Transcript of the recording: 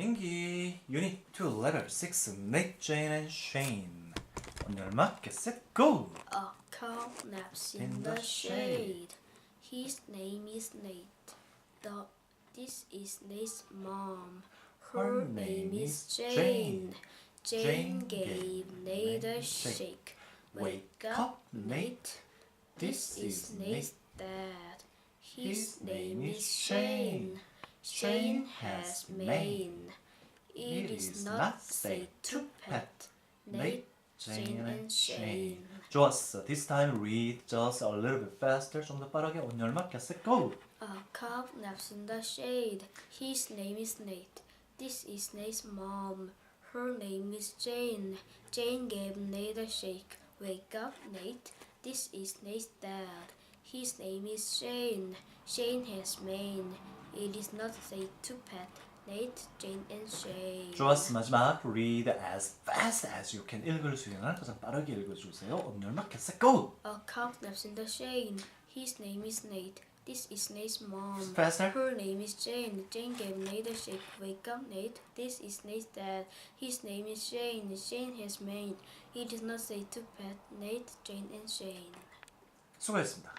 민기 Unit 2 Letter 6 Nate, Jane and Shane On your mark, get set, go! A cow naps in the shade. His name is Nate. This is Nate's mom. Her name is Jane. Jane gave Nate a shake. Wake up, Nate. This is Nate's dad. His name is Shane. Shane has mane. It is not safe to pet Nate, Jane and Shane. 좋았어. This time read just a little bit faster. 좀 더 빠르게 on your mark, get set, go! A cow naps in the shade. His name is Nate. This is Nate's mom. Her name is Jane. Jane gave Nate a shake. Wake up, Nate. This is Nate's dad. His name is Shane. Shane has mane. It is not safe to pet Nate, Jane, and Shane. 좋았어. 마지막 read as fast as you can. 읽을 수 있는 가장 빠르게 읽어주세요. On your mark, get set, go! A cow naps in the shade. His name is Nate. This is Nate's mom. Faster. Her name is Jane. Jane gave Nate a shake. Wake up, Nate. This is Nate's dad. His name is Shane. Shane has mane. It is not safe to pet Nate, Jane, and Shane. 수고했습니다.